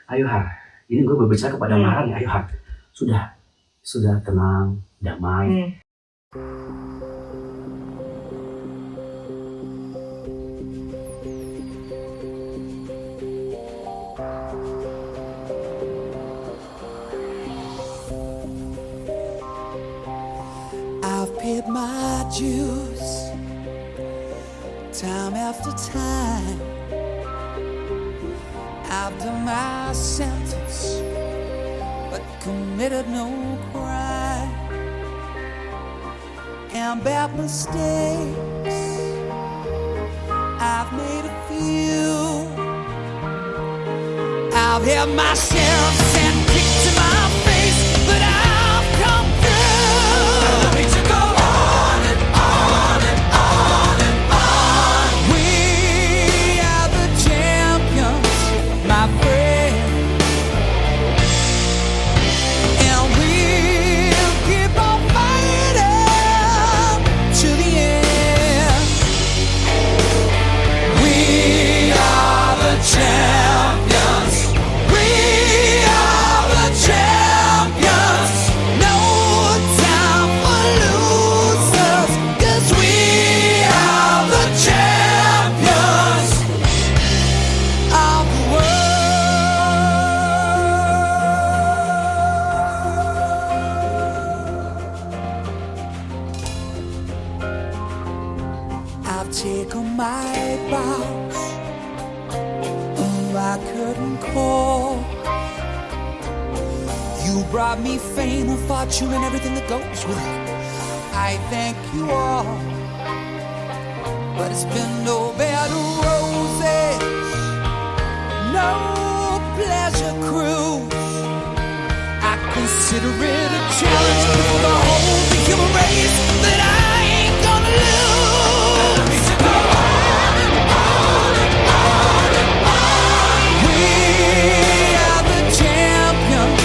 Ayo Har, ini gue berbicara kepada Mara nih. Ayo Har, sudah tenang, damai. I've paid my dues time after time. I've done my sentence but committed no crime. And bad mistakes I've made a few. I've had myself sent kicks in my face, but I've come through. We to go on and on and on and on. We are the champions, my friend, and we'll keep on fighting to the end. We are the champions. We are the champions. No time for losers, 'cause we are the champions of the world. I've taken my bows of I couldn't call. You brought me fame and fortune and everything that goes with it. I thank you all, but it's been no bed of roses, no pleasure cruise. I consider it a challenge for the whole human race that I ain't gonna lose. We to go on and on and on and on. We are the champions,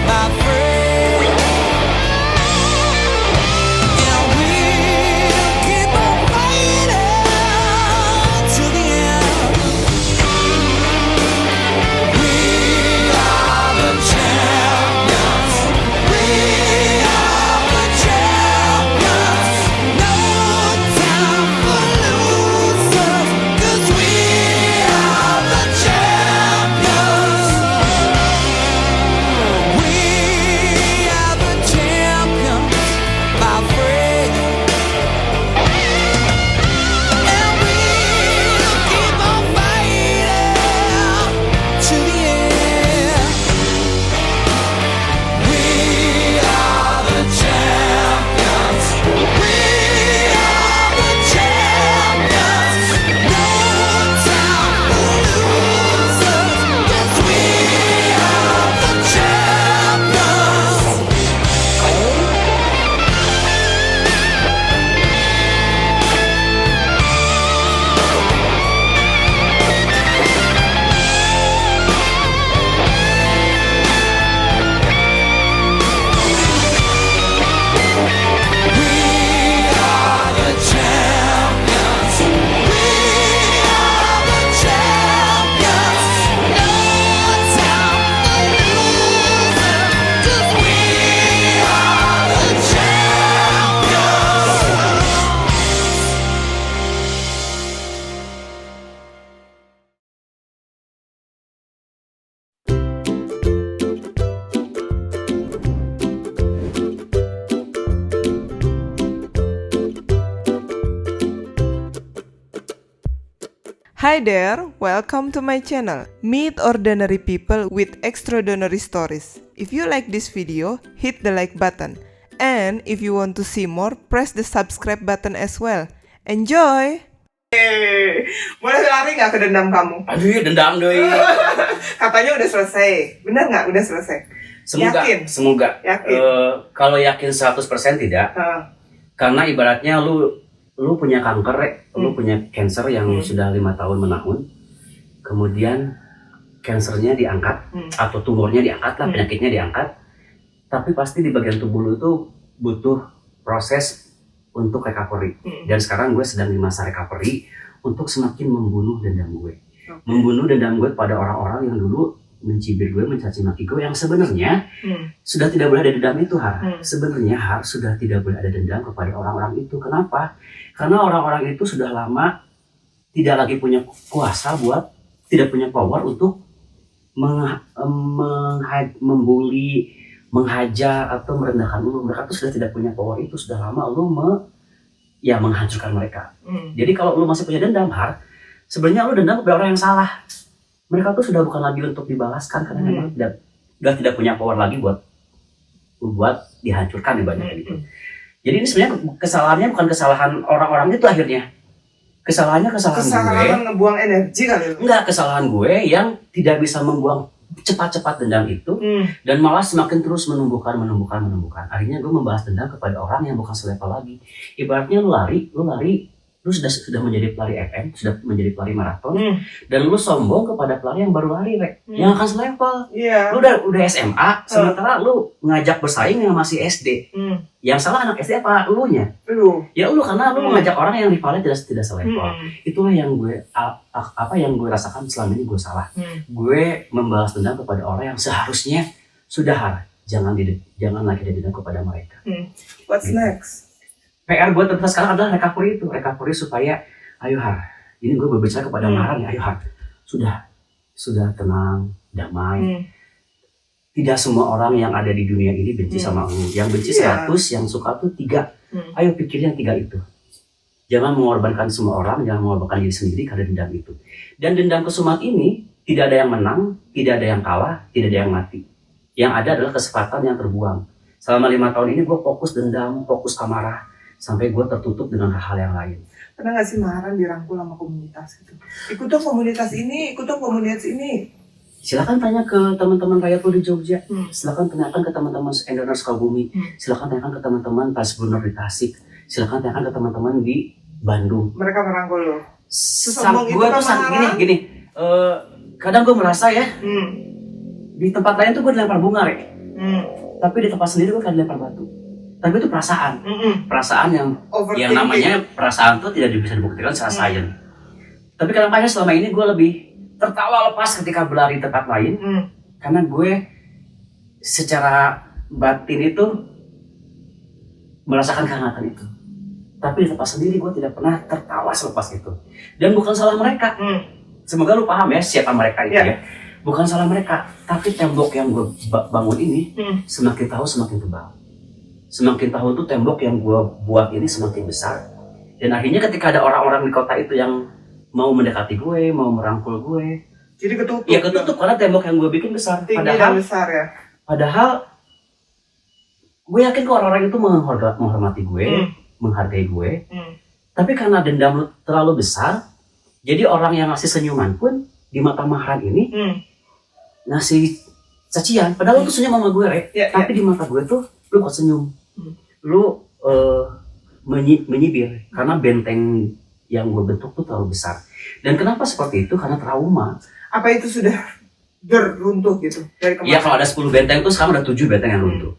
my friend, and we'll keep on fighting to the end. We are the champions. We are the champions. No time for losers, 'cause we are the champions. We are the champions, my friend, and we'll keep on fighting to the end. We are the champions. We are the champions. No time for losers, 'cause we are the champions. We are the champions. We are the champions. No time for losers, 'cause we are the champions. Hi there, welcome to my channel. Meet ordinary people with extraordinary stories. If you like this video, hit the like button. And if you want to see more, press the subscribe button as well. Enjoy! Boleh lari nggak ke dendam kamu? Aduh, dendam doi. Katanya udah selesai. Bener nggak udah selesai? Semoga. Yakin? Kalau yakin 100% tidak. Karena ibaratnya lu punya kanker, lu punya cancer yang sudah 5 tahun menahun, kemudian cancernya diangkat atau tumornya diangkat lah, penyakitnya diangkat, tapi pasti di bagian tubuh lu itu butuh proses untuk recovery. Dan sekarang gue sedang di masa recovery untuk semakin membunuh dendam gue, membunuh dendam gue pada orang-orang yang dulu mencibir gue, mencaci maki gue, yang sebenarnya sudah tidak boleh ada dendam itu, sebenarnya sudah tidak boleh ada dendam kepada orang-orang itu. Kenapa? Karena orang-orang itu sudah lama tidak lagi punya kuasa tidak punya power untuk membuli, menghajar atau merendahkan lu. Mereka tuh sudah tidak punya power itu, sudah lama lu menghancurkan mereka. Jadi kalau lu masih punya dendam, sebenarnya lu dendam kepada orang yang salah. Mereka tuh sudah bukan lagi untuk dibalaskan karena memang sudah tidak punya power lagi buat dihancurkan ibaratnya gitu. Jadi ini sebenarnya kesalahannya bukan kesalahan orang-orang itu akhirnya. Kesalahan gue ngebuang energi kali. Enggak, kesalahan gue yang tidak bisa membuang cepat-cepat dendam itu dan malah semakin terus menumbuhkan. Akhirnya gue membahas dendam kepada orang yang bukan selevel lagi. Ibaratnya lu lari, lu sudah menjadi pelari FM, sudah menjadi pelari maraton, dan lu sombong kepada pelari yang baru lari, yang akan selevel. Lu udah SMA, sementara lu ngajak bersaing yang masih SD. Yang salah anak SD apa? Elunya. Ya lu, karena lu mengajak orang yang rivalnya tidak selevel. Itulah yang yang gue rasakan selama ini gue salah. Gue membalas dendam kepada orang yang seharusnya sudah jangan lagi dendam kepada mereka. What's next? PR gue terus sekarang adalah recovery supaya ayo ini gue berbicara kepada Maran ya, ayo sudah tenang, damai. Tidak semua orang yang ada di dunia ini benci sama lu. Yang benci 100, yang suka tuh 3. Ayo pikirin yang 3 itu. Jangan mengorbankan semua orang, jangan mengorbankan diri sendiri karena dendam itu. Dan dendam kesumat ini tidak ada yang menang, tidak ada yang kalah, tidak ada yang mati. Yang ada adalah kesempatan yang terbuang. Selama 5 tahun ini gue fokus dendam, fokus amarah, sampai gue tertutup dengan hal-hal yang lain. Pernah gak sih Maran dirangkul sama komunitas gitu? Ikut dong komunitas ini. Silakan tanya ke teman-teman rakyat di Jogja. Silakan tanyakan ke teman-teman Endonor Sukabumi. Silakan tanyakan ke teman-teman Pasbunor di Tasik. Silakan tanyakan ke teman-teman di Bandung. Mereka merangkul lo. Gue tuh gini. Kadang gue merasa ya, di tempat lain tuh gue dilempar bunga, tapi di tempat sendiri gue kan dilempar batu. Tapi itu perasaan, perasaan yang namanya perasaan itu tidak bisa dibuktikan secara sains. Tapi kadang-kadang selama ini gue lebih tertawa lepas ketika berlari di tempat lain, karena gue secara batin itu merasakan kehangatan itu. Tapi di tempat sendiri gue tidak pernah tertawa selepas itu. Dan bukan salah mereka. Semoga lu paham ya siapa mereka itu ya. Bukan salah mereka, tapi tembok yang gue bangun ini semakin tahun semakin tebal. Semakin tahun tuh tembok yang gue buat ini semakin besar. Dan akhirnya ketika ada orang-orang di kota itu yang mau mendekati gue, mau merangkul gue, jadi ketutup. Ya ketutup karena tembok yang gue bikin besar. Tinggi dan besar ya. Padahal gue yakin kok orang-orang itu menghormati gue, menghargai gue. Tapi karena dendam lu terlalu besar, jadi orang yang ngasih senyuman pun di mata Maran ini ngasih cacian. Padahal lu tuh senyum sama gue, tapi di mata gue tuh lu kok senyum. Lu menyibir karena benteng yang gue bentuk tuh terlalu besar. Dan kenapa seperti itu? Karena trauma. Apa itu sudah runtuh gitu dari kemarin? Ya kalau ada 10 benteng tuh sekarang udah 7 benteng yang runtuh.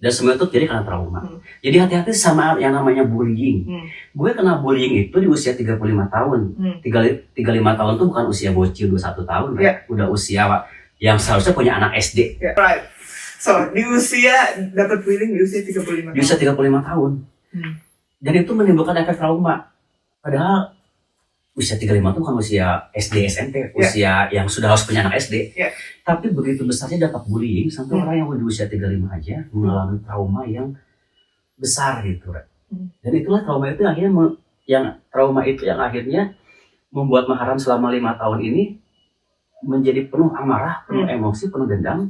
Dan semua itu jadi karena trauma. Jadi hati-hati sama yang namanya bullying. Gue kena bullying itu di usia 35 tahun. 35 tahun tuh bukan usia bocil 21 tahun. Udah usia yang seharusnya punya anak SD. Right. So, di usia dapat bullying di usia 35 tahun. Di usia 35 tahun. Dan itu menimbulkan efek trauma. Padahal usia 35 itu bukan usia SD, SMP, usia yang sudah harus punya anak SD. Tapi begitu besarnya dapat bullying sampai orang yang di usia 35 aja mengalami trauma yang besar gitu. Dan itulah trauma itu yang akhirnya membuat Maharan selama 5 tahun ini menjadi penuh amarah, penuh emosi, penuh dendam.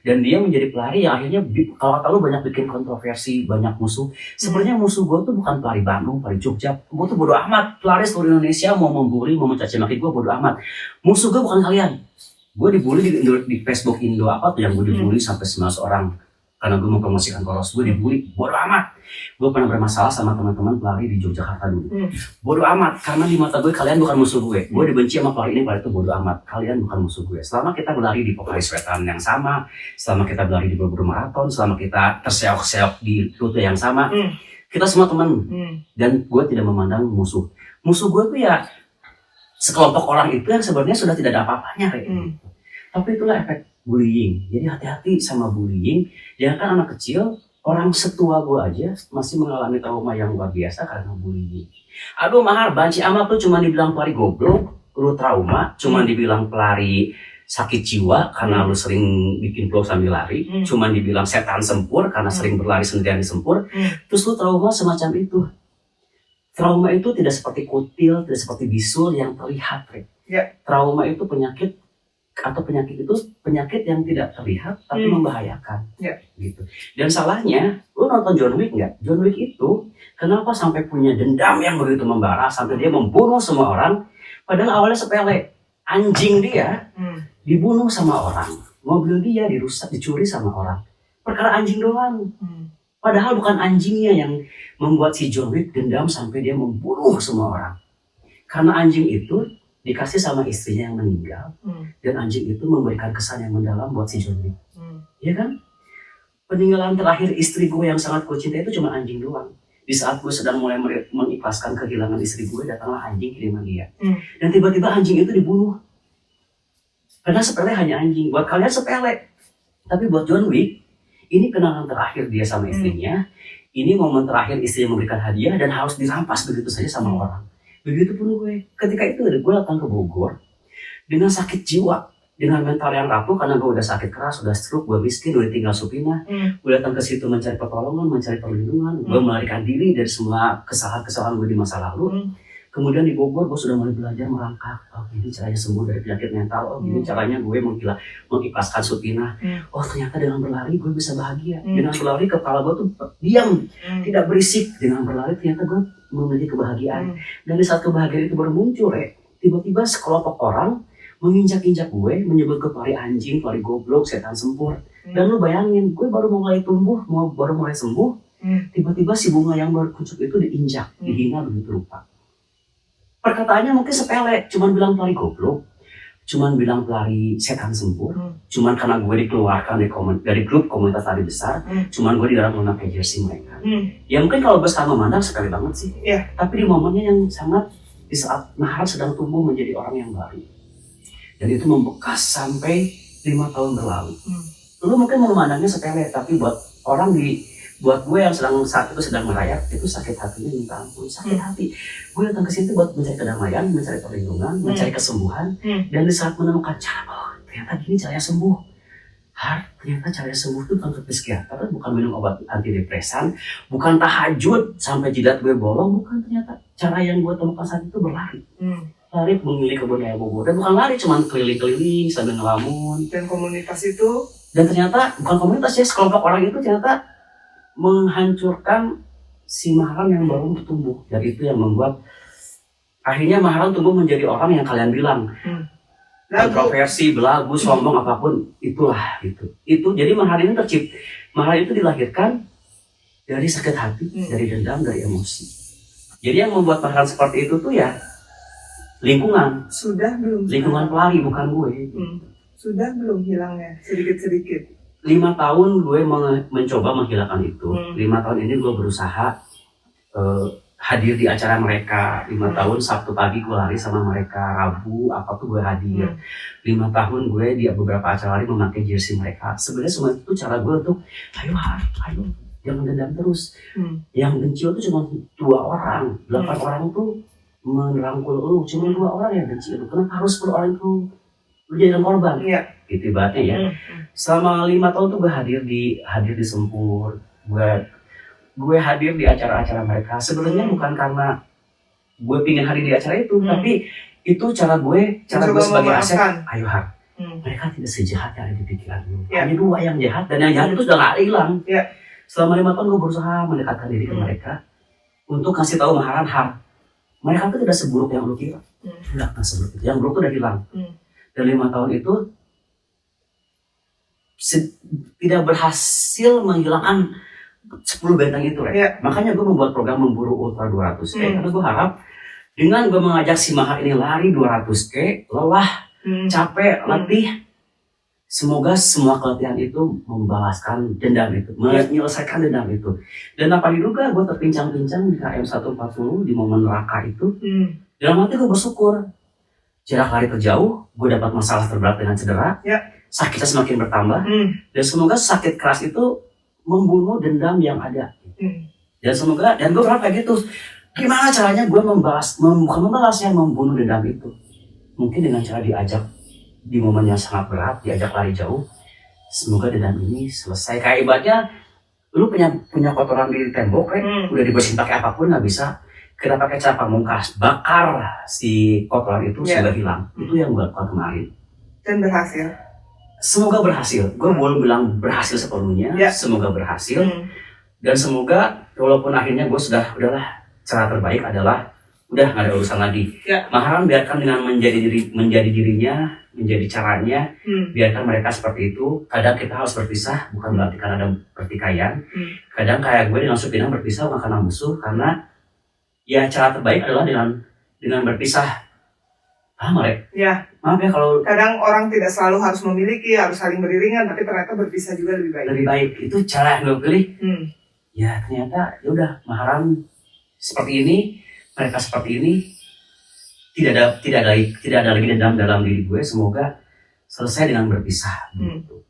Dan dia menjadi pelari yang akhirnya kalau kata lu banyak bikin kontroversi, banyak musuh. Sebenarnya musuh gue tuh bukan pelari Bandung, pelari Jogja. Gue tuh bodo amat. Pelari seluruh Indonesia mau membuli, mau mencaci maki gue bodo amat. Musuh gue bukan kalian. Gue dibully di Facebook Indo apa tuh yang gue dibully sampai 19 orang. Karena gue mempromosikan poros, gue dibully. Bodo amat. Gue pernah bermasalah sama teman-teman pelari di Yogyakarta dulu. Bodo amat, karena di mata gue kalian bukan musuh gue. Gue dibenci sama pelari ini, pelari itu bodo amat. Kalian bukan musuh gue. Selama kita berlari di Pokari Wetan yang sama, selama kita berlari di Borobudur Marathon, selama kita terseok-seok di rute yang sama, kita semua teman. Dan gue tidak memandang musuh. Musuh gue tuh ya sekelompok orang itu yang sebenarnya sudah tidak ada apa-apanya kayak gitu. Tapi itulah efek bullying. Jadi hati-hati sama bullying. Jangan kan anak kecil, orang setua gue aja masih mengalami trauma yang luar biasa karena bullying. Aduh Mahar, banci amat tuh cuma dibilang pelari goblok, lu trauma, cuma dibilang pelari sakit jiwa karena lu sering bikin vlog sambil lari, cuma dibilang setan sempur karena sering berlari sendirian di sempur, terus lu trauma semacam itu. Trauma itu tidak seperti kutil, tidak seperti bisul yang terlihat, Ya. Trauma itu penyakit itu penyakit yang tidak terlihat tapi membahayakan. Ya. Gitu. Dan salahnya, lu nonton John Wick nggak? John Wick itu kenapa sampai punya dendam yang begitu membara sampai dia membunuh semua orang? Padahal awalnya sepele. Anjing dia dibunuh sama orang, mobil dia dirusak, dicuri sama orang. Perkara anjing doang. Padahal bukan anjingnya yang membuat si John Wick dendam sampai dia membunuh semua orang. Karena anjing itu dikasih sama istrinya yang meninggal, dan anjing itu memberikan kesan yang mendalam buat si John Wick. Iya kan? Peninggalan terakhir istri gue yang sangat gue cintai itu cuma anjing doang. Di saat gue sedang mulai mengikhlaskan kehilangan istri gue, datanglah anjing kiriman dia. Dan tiba-tiba anjing itu dibunuh. Karena sepele hanya anjing. Buat kalian sepele. Tapi buat John Wick, ini kenangan terakhir dia sama istrinya. Ini momen terakhir istrinya memberikan hadiah dan harus dirampas begitu saja sama orang. Begitu pun gue. Ketika itu gue datang ke Bogor dengan sakit jiwa, dengan mental yang rapuh karena gue udah sakit keras, udah stroke, gue miskin, udah tinggal supina. Gue datang ke situ mencari pertolongan, mencari perlindungan. Gue melarikan diri dari semua kesalahan-kesalahan gue di masa lalu. Kemudian di Bogor gue sudah mulai belajar merangkak. Oh gini caranya sembuh dari penyakit mental. Oh gini caranya gue mengikhlaskan supina. Oh ternyata dengan berlari gue bisa bahagia. Dengan berlari kepala gue tuh diam, tidak berisik. Dengan berlari ternyata gue memiliki kebahagiaan. Dan di saat kebahagiaan itu baru muncul, tiba-tiba sekelompok orang menginjak-injak gue, menyebut gue pelari anjing, pelari goblok, setan sempur. Dan lu bayangin, gue baru mulai tumbuh, baru mulai sembuh. Tiba-tiba si bunga yang baru kuncup itu diinjak, dihina begitu rupa. Perkataannya mungkin sepele, cuman bilang pelari goblok, cuman bilang pelari setan sempur, cuman karena gue dikeluarkan dari grup komunitas lari besar, cuman gue dilarang memakai jersey mereka. Ya mungkin kalau besar memandang sepele banget sih, tapi di momennya yang sangat, di saat Mahar sedang tumbuh menjadi orang yang baru. Dan itu membekas sampai 5 tahun berlalu. Lu mungkin memandangnya sepele, tapi buat buat gue yang saat itu sedang merayap, itu sakit hatinya minta ampun, sakit hati. Gue datang ke sini buat mencari kedamaian, mencari perlindungan, mencari kesembuhan, dan di saat menemukan cara, oh ternyata gini caranya sembuh. Ternyata caranya sembuh itu bukan ke psikiater, bukan minum obat antidepresan, bukan tahajud sampai jidat gue bolong, bukan. Ternyata cara yang gue temukan saat itu berlari. Lari mengelilingi kebun raya Bogor, dan bukan lari, cuma keliling-keliling sambil ngelamun. Dan komunitas itu? Dan ternyata bukan komunitas ya, sekelompok orang itu ternyata menghancurkan si Maharan yang baru tumbuh. Dan itu yang membuat akhirnya Maharan tumbuh menjadi orang yang kalian bilang kontroversi, belagu, sombong, apapun itulah itu. Jadi Maharan ini Maharan itu dilahirkan dari sakit hati, dari dendam, dari emosi. Jadi yang membuat Maharan seperti itu tuh ya lingkungan. Sudah belum? Lingkungan pelari, bukan gue. Sudah belum hilangnya sedikit-sedikit? 5 tahun gue mencoba menghilangkan itu. 5 tahun ini gue berusaha hadir di acara mereka. 5 tahun Sabtu pagi gue lari sama mereka, Rabu apa tuh gue hadir. 5 tahun gue di beberapa acara lari memakai jersey mereka. Sebenarnya semua itu cara gue untuk ayo jangan dendam terus. Yang benci itu cuma 2 orang, 8 orang tuh merangkul lu, cuma 2 orang yang benci lu. Kenapa harus 10 orang itu lu jadi korban? Gitu ibaratnya ya. Selama 5 tahun tuh gue hadir di Sempur, gue hadir di acara-acara mereka. Sebenarnya bukan karena gue pingin hadir di acara itu, tapi itu cara gue sebagai aset. Ayo mereka tidak sejahat yang ada di pikiran lu. Hanya 2 yang jahat, dan yang jahat itu sudah gak hilang. Selama 5 tahun gue berusaha mendekatkan diri ke mereka untuk kasih tahu Maharan, mereka tuh tidak seburuk yang lu kira. Tidak seburuk itu. Yang buruk tuh udah hilang. Dan 5 tahun itu tidak berhasil menghilangkan 10 benteng itu, Makanya gue membuat program Memburu Ultra 200K. Karena gue harap dengan gue mengajak si Mahar ini lari 200K, lelah, capek, letih, semoga semua keletihan itu membalaskan dendam itu, menyelesaikan dendam itu. Dan apa diduga gue terpincang-pincang di KM 140 di momen neraka itu. Dalam hati gue bersyukur. jarak lari terjauh, gue dapat masalah terberat dengan cedera, sakitnya semakin bertambah, dan semoga sakit keras itu membunuh dendam yang ada. Dan gue berharap kayak gitu. Gimana caranya gue bukan membalas yang membunuh dendam itu? Mungkin dengan cara diajak di momen yang sangat berat, diajak lari jauh. Semoga dendam ini selesai. Kayak ibaratnya lu punya kotoran di tembok, udah dibersihin pakai apapun nggak bisa. Kita pakai cara pamungkas, bakar si kotoran itu sudah hilang. Itu yang gue lakukan kemarin. Dan berhasil. Semoga berhasil. Gue belum bilang berhasil sepenuhnya. Semoga berhasil. Dan semoga walaupun akhirnya gue udahlah, cara terbaik adalah udah nggak ada urusan lagi. Maharam biarkan dengan menjadi dirinya, menjadi caranya. Biarkan mereka seperti itu. Kadang kita harus berpisah, bukan berarti karena ada pertikaian. Kadang kayak gue dengan Supinang berpisah bukan karena musuh, karena ya cara terbaik adalah dengan berpisah. Marek? Maaf ya kalau kadang orang tidak selalu harus memiliki, harus saling beriringan, tapi ternyata berpisah juga lebih baik. Lebih baik. Itu cara yang gue pilih. Ya ternyata ya udah, Maharam seperti ini, mereka seperti ini. Tidak ada lagi dendam dalam diri gue. Semoga selesai dengan berpisah.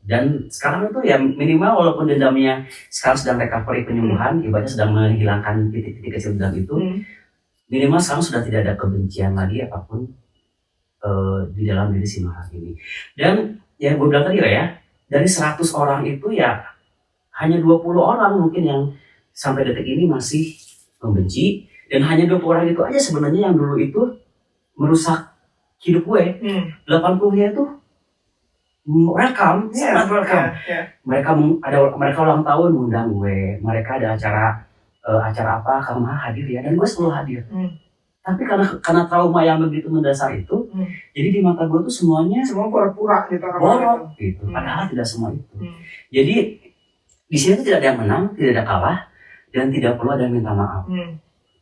Dan sekarang itu ya minimal walaupun dendamnya sekarang sedang recovery penyembuhan, ibaratnya sedang menghilangkan titik-titik kecil dendam itu, minimal sekarang sudah tidak ada kebencian lagi apapun di dalam diri si Maharam ini. Dan ya gue bilang tadi lah ya, dari 100 orang itu ya hanya 20 orang mungkin yang sampai detik ini masih membenci, dan hanya 20 orang itu aja sebenarnya yang dulu itu merusak hidup gue. 80-nya itu welcome, sangat welcome. Mereka ulang tahun ngundang gue, mereka ada acara apa, kamu hadir ya, dan gue selalu hadir. Tapi karena trauma yang begitu mendasar itu, jadi di mata gue tuh semua pura-pura gitu, boros gitu. Padahal tidak semua itu. Jadi di sini tuh tidak ada yang menang, tidak ada kalah, dan tidak perlu ada yang minta maaf.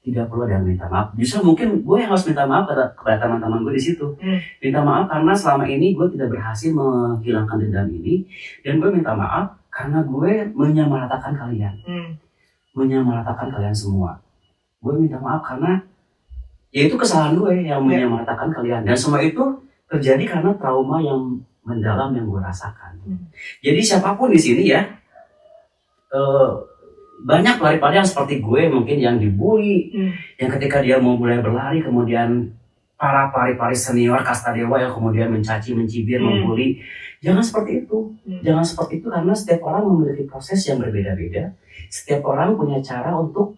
Tidak perlu ada yang minta maaf. Justru mungkin gue yang harus minta maaf kepada teman-teman gue di situ. Minta maaf karena selama ini gue tidak berhasil menghilangkan dendam ini, dan gue minta maaf karena gue menyamaratakan kalian, menyamaratakan kalian semua. Gue minta maaf karena ya itu kesalahan gue yang menyamaratakan kalian, dan semua itu terjadi karena trauma yang mendalam yang gue rasakan. Jadi siapapun di sini ya, banyak pelari-pelari yang seperti gue mungkin yang dibully, yang ketika dia mau mulai berlari kemudian para pelari-pelari senior kasta dewa yang kemudian mencaci, mencibir, membuli. Jangan seperti itu. Jangan seperti itu karena setiap orang memiliki proses yang berbeda-beda. Setiap orang punya cara untuk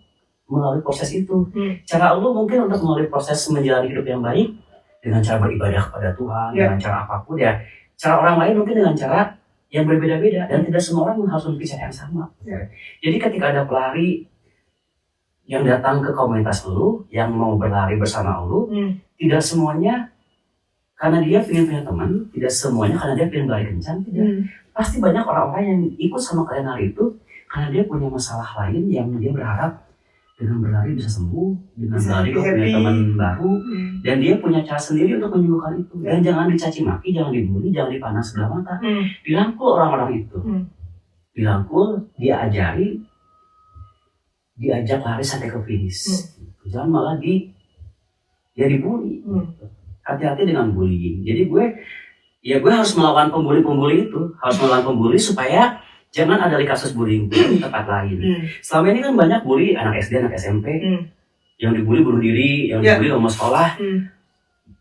melalui proses itu. Cara lu mungkin untuk melalui proses menjalani hidup yang baik dengan cara beribadah kepada Tuhan, dengan cara apapun ya. Cara orang lain mungkin dengan cara yang berbeda-beda, dan tidak semua orang harus memiliki cara yang sama. Jadi ketika ada pelari yang datang ke komunitas lu, yang mau berlari bersama lu, tidak semuanya karena dia pengen punya teman, tidak semuanya karena dia pengen berlari kencang, tidak. Pasti banyak orang-orang yang ikut sama kalian hari itu karena dia punya masalah lain yang dia berharap dengan berlari bisa sembuh, dengan berlari dia punya teman baru, dan dia punya cara sendiri untuk menyembuhkan itu. Dan jangan dicaci maki, jangan dibully, jangan dipandang sebelah mata. Dirangkul orang-orang itu, dirangkul, diajak lari sampai ke finish. Jangan malah dibully. Hati-hati dengan bullying. Jadi gue harus melawan pembuli itu, harus melawan pembuli supaya jangan ada kasus bullying di tempat lain. Selama ini kan banyak bully anak SD, anak SMP, yang dibully bunuh diri, yang dibully nggak mau sekolah.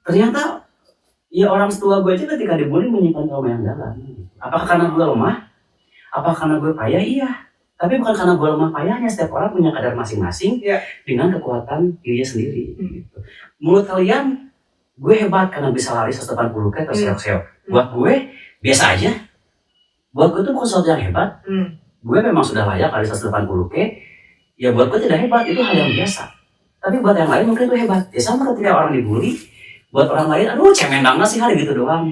Ternyata ya orang tua gue aja ketika dibully menyimpan trauma yang dalam. Apakah karena gue lemah? Apakah karena gue payah? Iya. Tapi bukan karena gue lemah payahnya. Setiap orang punya kadar masing-masing dengan kekuatan dirinya sendiri. Gitu. Menurut kalian, gue hebat karena bisa lari 180 km terseok-seok. Buat gue biasa aja. Buat gue itu bukan sesuatu yang hebat. Gue memang sudah layak lari 180 km. Ya buat gue tidak hebat, itu hal yang biasa. Tapi buat yang lain mungkin itu hebat. Ya sama ketika orang dibully, buat orang lain, aduh cemen banget sih hari gitu doang.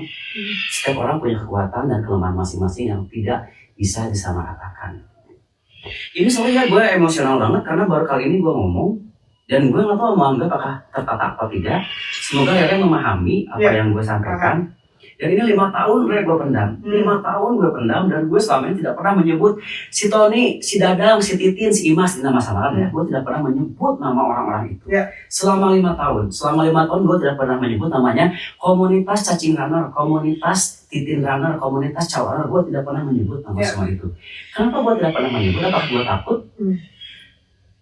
Setiap orang punya kekuatan dan kelemahan masing-masing yang tidak bisa disamaratakan. Ini soalnya gue emosional banget karena baru kali ini gue ngomong, dan gue nggak tahu mau anggap apakah tertata atau tidak. Semoga kalian memahami apa yang gue sampaikan. Dan ini 5 tahun gue pendam. 5 tahun gue pendam dan gue selama ini tidak pernah menyebut si Tony, si Dadang, si Titin, si Imas, nama samaran ya. Gue tidak pernah menyebut nama orang-orang itu. Selama 5 tahun. Selama 5 tahun gue tidak pernah menyebut namanya komunitas cacing runner, komunitas Titin runner, komunitas Chow runner. Gue tidak pernah menyebut nama semua itu. Kenapa gue tidak pernah menyebut? Apakah gue takut?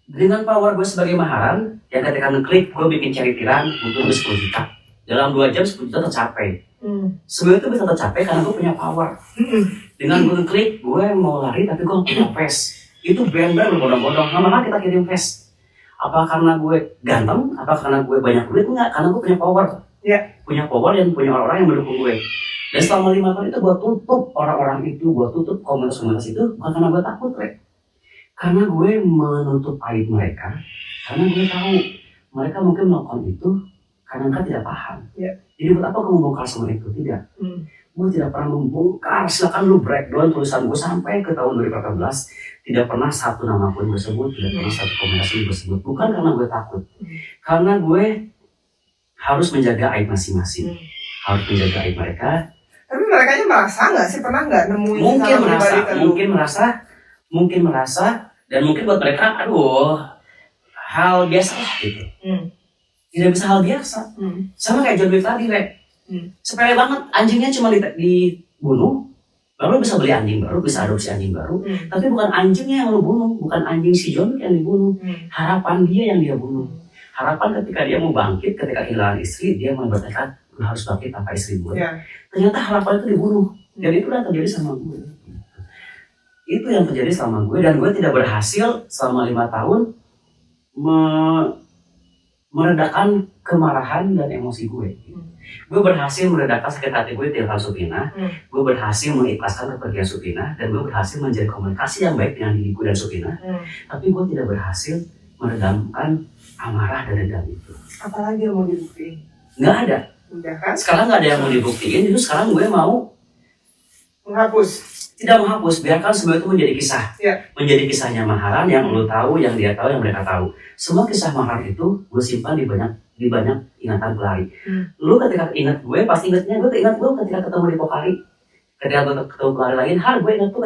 Dengan power gue sebagai maharan, yang ketika ngeklik gue bikin charity run untuk 10 juta. Dalam 2 jam 10 juta tercapai. Semua itu bisa tercapai karena gue punya power. Dengan gue ngeklik, gue mau lari tapi gue punya face. Itu brand-brand berbondong-bondong. Lama-lama kita kirim face. Apa karena gue ganteng? Apa karena gue banyak duit? Enggak, karena gue punya power. Punya power dan punya orang-orang yang mendukung gue. Dan selama 5 tahun itu gue tutup orang-orang itu, gue tutup komunitas-komunitas itu bukan karena gue takut, karena gue menutup aib mereka. Karena gue tahu mereka mungkin melakukan itu karena mereka tidak paham. Jadi buat apa gue membongkar semua itu? Tidak. Gue tidak pernah membongkar. Silakan lu breakdown tulisan gue sampai ke tahun 2018. Tidak pernah satu nama pun gue sebut, tidak pernah satu komunikasi gue sebut. Bukan karena gue takut. Karena gue harus menjaga aib masing-masing. Harus menjaga aib mereka. Tapi mereka merasa nggak sih? Pernah nggak nemuin? Mungkin merasa. Dan mungkin buat mereka, aduh, hal biasa lah gitu. Tidak bisa hal biasa. Sama kayak John Wick tadi, sepele banget, anjingnya cuma dibunuh, lalu bisa beli anjing baru, bisa adopsi anjing baru. Tapi bukan anjingnya yang lu bunuh, bukan anjing si John Wick yang dibunuh. Harapan dia yang dia bunuh. Harapan ketika dia mau bangkit, ketika kehilangan istri, dia mau bertekad, lu harus bangkit tanpa istri gue. Ternyata harapan itu dibunuh. Dan itu udah terjadi sama gue. Itu yang terjadi sama gue, dan gue tidak berhasil selama 5 tahun meredakan kemarahan dan emosi gue. Gue berhasil meredakan sakit hati gue di Supina. Gue berhasil mengikhlaskan kepergian Supina, dan gue berhasil menjadi komunikasi yang baik dengan diriku dan Supina. Tapi gue tidak berhasil meredamkan amarah dan dendam itu. Apalagi yang mau dibuktiin? Nggak ada. Udah kan? Sekarang nggak ada yang mau dibuktiin, itu sekarang gue mau menghapus. Tidak menghapus, biarkan semua itu menjadi kisah. Menjadi kisahnya Maharan yang lu tahu, yang dia tahu, yang mereka tahu. Semua kisah Maharan itu gue simpan di banyak ingatan pelari. Lu ketika ingat gue, pasti ingat gue ketika ketemu di Pokari. Ketika gue ketemu pelari lain, gue ingat tuh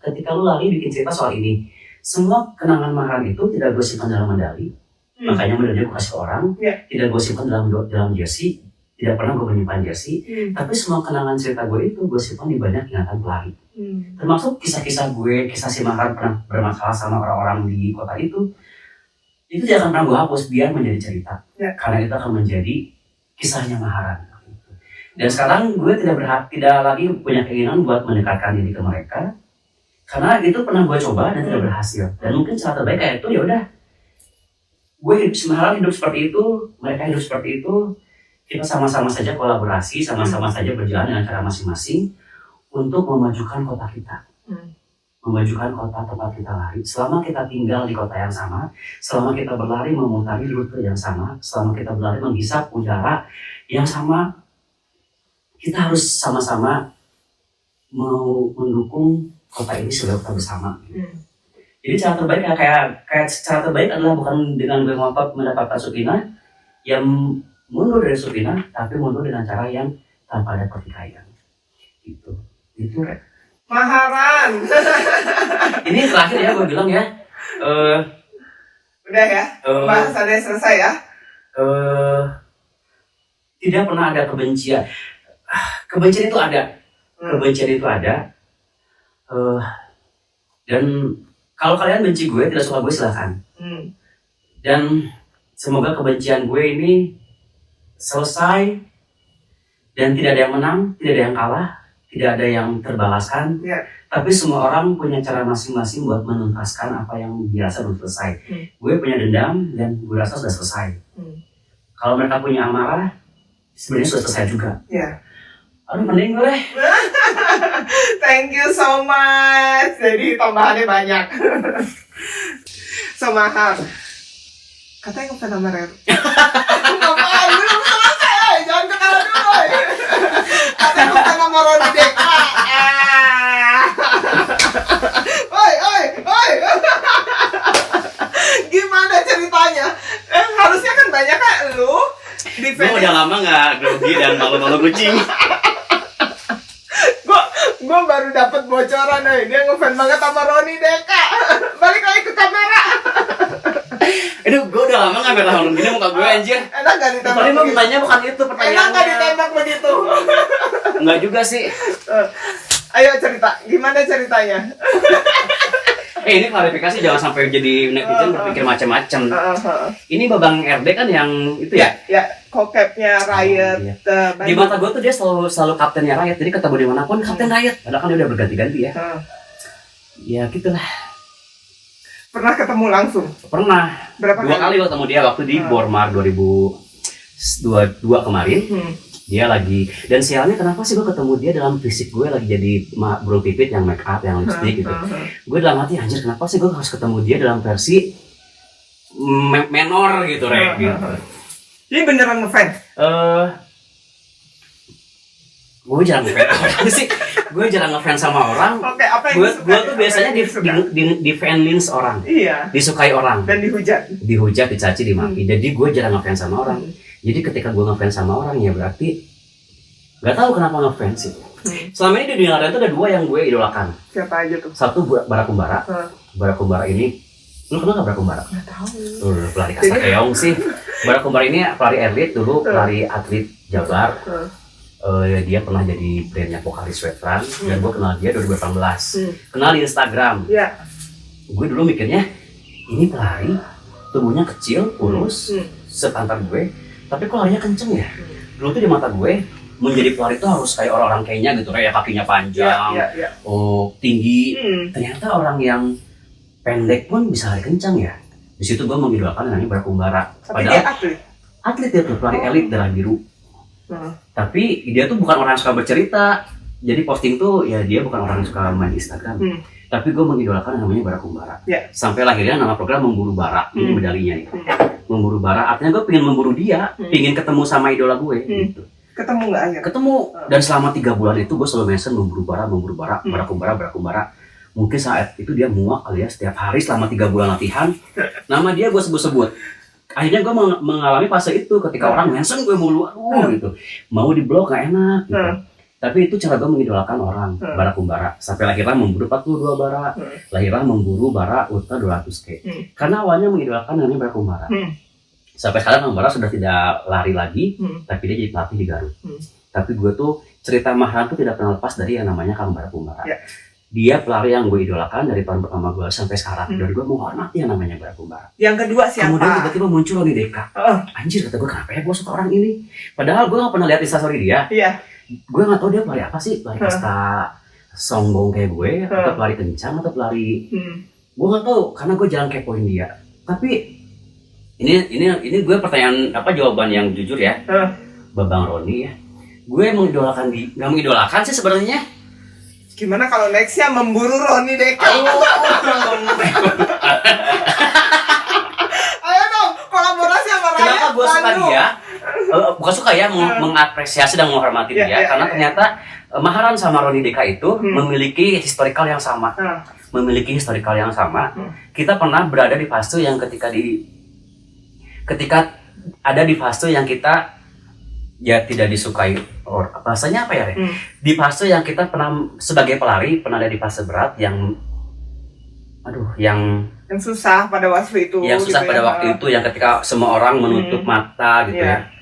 ketika lu lari bikin cerita soal ini. Semua kenangan Maharan itu tidak gue simpan dalam medali. Makanya medalinya gue kasih ke orang. Tidak gue simpan dalam jersey. Tidak pernah gue menyimpan jersey. Tapi semua kenangan cerita gue itu gue simpan di banyak ingatan pelari. Termasuk kisah-kisah gue, kisah si Maharan pernah bermasalah sama orang-orang di kota itu jangan pernah gue hapus, biar menjadi cerita. Karena itu akan menjadi kisahnya Maharan. Dan sekarang gue tidak lagi punya keinginan buat mendekatkan diri ke mereka, karena itu pernah gue coba dan tidak berhasil. Dan mungkin cara terbaik kayak itu, ya udah, gue Maharan hidup seperti itu, mereka hidup seperti itu. Kita sama-sama saja kolaborasi, sama-sama saja berjalan dengan cara masing-masing untuk memajukan kota kita. Memajukan kota tempat kita lari. Selama kita tinggal di kota yang sama, selama kita berlari memutari rute yang sama, selama kita berlari menghisap udara yang sama, kita harus sama-sama mau mendukung kota ini sebagai kota bersama. Jadi cara terbaik kayak cara terbaik adalah bukan dengan ngotot mendapatkan Supina yang mundur dari Supina, tapi mundur dengan cara yang tanpa ada pertikaian. Itu Maharan. Ini terakhir ya gue bilang ya. Udah ya, bahasannya selesai ya. Tidak pernah ada kebencian. Kebencian itu ada. Kebencian itu ada. Dan kalau kalian benci gue, tidak suka gue, silahkan. Dan semoga kebencian gue ini selesai dan tidak ada yang menang, tidak ada yang kalah, tidak ada yang terbalaskan. Tapi semua orang punya cara masing-masing buat menuntaskan apa yang dirasa belum selesai. Gue punya dendam dan gue rasa sudah selesai. Kalau mereka punya amarah, sebenarnya sudah selesai juga. Aduh, mending gue. Thank you so much. Jadi tambahannya banyak. So Mahar, katanya ngefans sama Rero. Ngapain? Belum selesai. Jangan ketawa dulu. Katanya ngefans sama Roni Deka. Oi. Gimana ceritanya? Harusnya kan banyak kan lu. Gue udah lama gak grogi dan malu-malu kucing. dapat bocoran nih. Dia ngefans banget sama Roni Deka. Balik lagi ke kamera. Aduh, gue udah lama nggak merah gini muka gue anjir. Enak gak ditembak Tadi mau begitu? tanya bukan itu Enak pertanyaannya. gak ditembak begitu? Enggak juga sih. Ayo cerita, gimana ceritanya? Ini klarifikasi jangan sampai jadi netizen berpikir macam-macam. Ini Babang RD kan yang itu ya? Ya, kokepnya Riot. Iya. Di mata gue tuh dia selalu kaptennya Riot. Jadi ketemu dimanapun kapten Riot. Padahal kan dia udah berganti-ganti ya. Ya gitulah. Pernah ketemu langsung? Pernah. Berapa 2 kali ketemu dia waktu di Bormar 2022 kemarin. Dia lagi, dan sialnya kenapa sih gue ketemu dia dalam fisik gue lagi jadi bro pipit yang make up, yang lipstick gitu. Gue dalam hati anjir kenapa sih gue harus ketemu dia dalam versi menor gitu Rek gitu. Ini beneran ngefans? Gue jarang ngefans orang sih. Gue jarang ngefans sama orang. Oke, apa yang Gue disukai? tuh biasanya di fanlins orang. Iya. Disukai orang. Dan dihujat. Dihujat, dicaci, dimaki. Jadi gue jarang ngefans sama orang. Jadi ketika gue ngefans sama orang ya berarti nggak tahu kenapa ngefans sih. Selama ini di dunia radio itu ada 2 yang gue idolakan. Siapa aja tuh? Satu Barakumbara. Barakumbara ini, lu kenal nggak Barakumbara? Nggak tahu. Pelari kasakeong sih. Barakumbara ini pelari elit dulu, pelari atlet Jabar. Dia pernah jadi brandnya vokalis Sweatran dan gue kenal dia 2018. Kenal di Instagram. Iya. Gue dulu mikirnya ini pelari tubuhnya kecil, kurus, sepantar gue, tapi kok larinya kenceng ya? Dulu tuh di mata gue menjadi pelari itu harus kayak orang-orang Kenya gitu, kayak kakinya panjang, tinggi. Ternyata orang yang pendek pun bisa lari kencang ya. Di situ gue mengidolakan namanya Barakumbara. Tapi dia atlet. Atlet dia tuh pelari elit darah biru. Tapi dia tuh bukan orang yang suka bercerita. Jadi posting tuh ya dia bukan orang yang suka main Instagram. Tapi gue mengidolakan namanya Barakumbara. Sampai lahirnya nama program Memburu Bara. Ini medalinya nih. Memburu Bara artinya gue pengen memburu dia, pengen ketemu sama idola gue gitu. Ketemu nggak akhirnya? Ketemu. Dan selama 3 bulan itu gue selalu mention Memburu Bara, Barakumbara, Barakumbara. Mungkin saat itu dia muak kali ya, setiap hari selama 3 bulan latihan nama dia gue sebut-sebut. Akhirnya gue mengalami fase itu ketika orang mention gue mulu, gitu. Mau di blog gak enak gitu. Tapi itu cara gue mengidolakan orang, Barakumbara. Sampai lahirlah Memburu 42 Bara, lahirlah Memburu Bara Ultra 200K. Karena awalnya mengidolakan namanya Barakumbara. Sampai sekarang Bara sudah tidak lari lagi, tapi dia jadi pelatih di Garut. Tapi gue tuh cerita Mahran tuh tidak pernah lepas dari yang namanya Kang Barakumbara. Dia pelari yang gue idolakan dari tahun pertama gue sampai sekarang. Dan gue menghormati yang namanya Barakumbara. Yang kedua siapa? Kemudian tiba-tiba muncul Roni Deka. Anjir, kata gue kenapa ya gue suka orang ini. Padahal gue gak pernah lihat instastory dia. Gue gak tahu dia pelari apa sih. Pelari kasta sombong kayak gue, atau pelari kencang, atau pelari gue gak tahu, karena gue jarang kepoin dia. Tapi ini gue pertanyaan jawaban yang jujur ya. Babang Roni ya. Gue mengidolakan gak mengidolakan sih sebenarnya. Gimana kalau nextnya memburu Roni Deka? Ayo dong, kolaborasi sama Raya. Kenapa gue suka dia? Bukan suka ya, mengapresiasi dan menghormati dia. Karena ternyata Maharan sama Roni Deka itu memiliki historical yang sama. Kita pernah berada di fase yang ketika ada di fase yang kita ya tidak disukai, bahasanya apa ya Re? Di fase yang kita pernah sebagai pelari pernah ada di fase berat yang susah pada waktu itu. Yang susah pada waktu itu, yang ketika semua orang menutup mata gitu ya.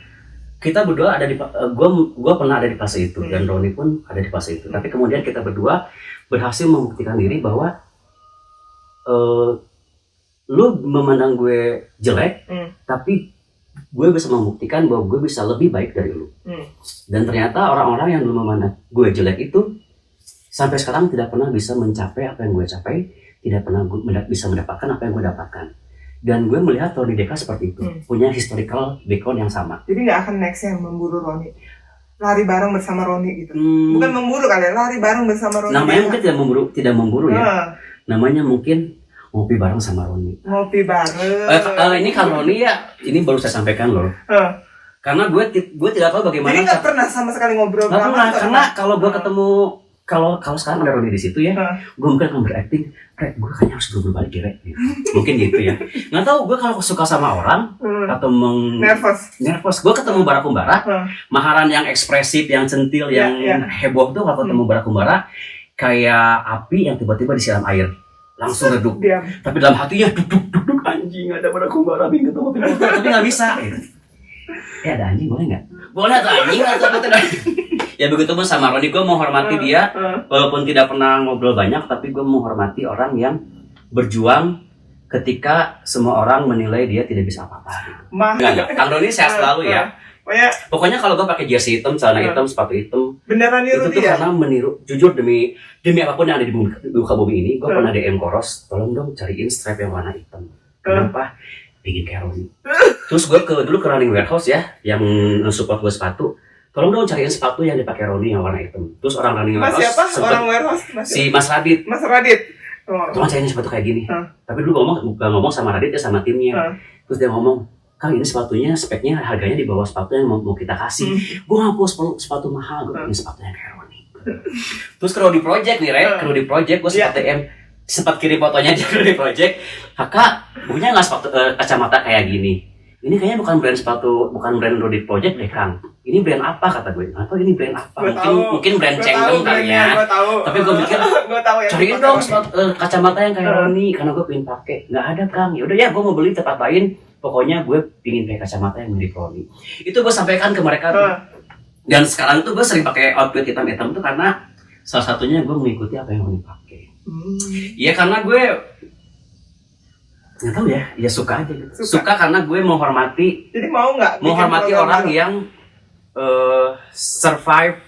Kita berdua ada di gua pernah ada di fase itu dan Roni pun ada di fase itu. Tapi kemudian kita berdua berhasil membuktikan diri bahwa lu memandang gue jelek, tapi gue bisa membuktikan bahwa gue bisa lebih baik dari lu. Dan ternyata orang-orang yang dulu memandang gue jelek itu sampai sekarang tidak pernah bisa mencapai apa yang gue capai, tidak pernah bisa mendapatkan apa yang gue dapatkan. Dan gue melihat Roni Deka seperti itu, punya historical background yang sama. Jadi nggak akan next yang memburu Roni, lari bareng bersama Roni gitu. Bukan memburu kali, lari bareng bersama Roni. Namanya mungkin tidak memburu ya. Namanya mungkin ngopi bareng sama Roni. Ngopi bareng. Ini kan Roni ya, ini baru saya sampaikan loh. Karena gue tidak tahu bagaimana. Jadi nggak pernah sama sekali ngobrol. Nggak pernah, karena kalau gue ketemu, kalau sekarang ada Roni di situ ya, gue mungkin akan berakting, gue kayaknya harus berubah balik ya, mungkin gitu ya. Nggak tahu, gue kalau suka sama orang atau nervous, gue ketemu Barakumbara, Maharan yang ekspresif, yang centil, yang heboh tuh kalau ketemu Barakumbara, kayak api yang tiba-tiba disiram air, langsung redup. Diam. Tapi dalam hatinya duk anjing ada pada kumbara ketemu tapi nggak bisa. Gitu. Ya ada anjing boleh nggak? Boleh tuh anjing atau betul. Ya begitu pun sama Roni, gue menghormati dia walaupun tidak pernah ngobrol banyak, tapi gue menghormati orang yang berjuang ketika semua orang menilai dia tidak bisa apa-apa. Enggak. Kang Roni sehat selalu ya. Pokoknya kalau gue pakai jersey hitam, celana hitam, sepatu hitam, beneran niru itu tuh dia? karena meniru. Jujur demi apapun yang ada di muka bumi ini, gue pernah DM Koros, tolong dong cariin strap yang warna hitam. Kenapa? Bikin kayak Roni. Terus gue dulu ke Running Warehouse ya, yang support gue sepatu. Tolong dong cariin sepatu yang dipakai Roni yang warna hitam. Terus orang Running Mas Warehouse, siapa? Orang warehouse? si Mas Radit. Mas Radit. Tolong cariin sepatu kayak gini. Tapi dulu bukan ngomong sama Radit ya, sama timnya. Terus dia ngomong, Kang ini sepatunya speknya harganya di bawah sepatu yang mau kita kasih. Gue nggak mau sepatu mahal, gue pengen sepatu yang kayak Roni. Terus ke Rodi Project nih, ke Rodi Project gue sempat kirim fotonya dia ke Rodi Project. Kakak, punya nggak sepatu kacamata kayak gini? Ini kayaknya bukan brand Rodi Project deh Kang. Ini brand apa kata gue? Atau ini brand apa? Mungkin brand Cengdem kali ya. Tapi gue mikir, cariin dong kacamata yang kayak Roni karena gue pengen pakai. Nggak ada Kang. Ya udah ya, gue mau beli tempat lain. Pokoknya gue pengen pakai kacamata yang mirip Roni. Itu gue sampaikan ke mereka. Dan sekarang tuh gue sering pakai outfit hitam-hitam tuh karena salah satunya gue mengikuti apa yang Roni pakai. Iya karena gue nggak tahu ya suka aja gitu. Suka karena gue menghormati. Jadi mau nggak menghormati orang yang survive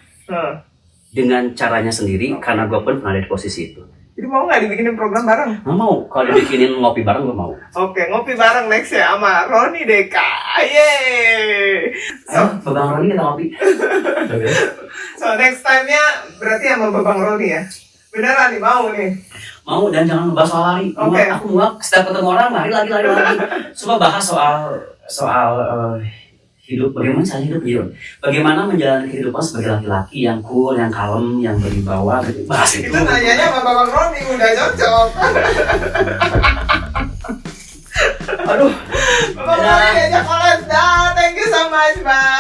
dengan caranya sendiri karena gue pun pernah ada di posisi itu. Jadi mau nggak dibikinin program bareng? Nggak mau. Kalau dibikinin ngopi bareng gue mau. Oke, ngopi bareng next ya sama Roni Deka. Yeay. Babang Roni kita ngopi. So next time-nya berarti sama Babang Roni ya? Beneran nih, mau nih? Mau, dan jangan bahas soal lari. Aku mau setiap ketemu orang lari. Cuma bahas soal hidup, bagaimana cara hidup. Bagaimana menjalani kehidupan sebagai laki-laki yang cool, yang kalem, yang berwibawa. Bahas itu. Kita nanyanya sama Babang Roni, udah cocok. Aduh. Babang Roni diajak koles dah. Thank you so much, bye.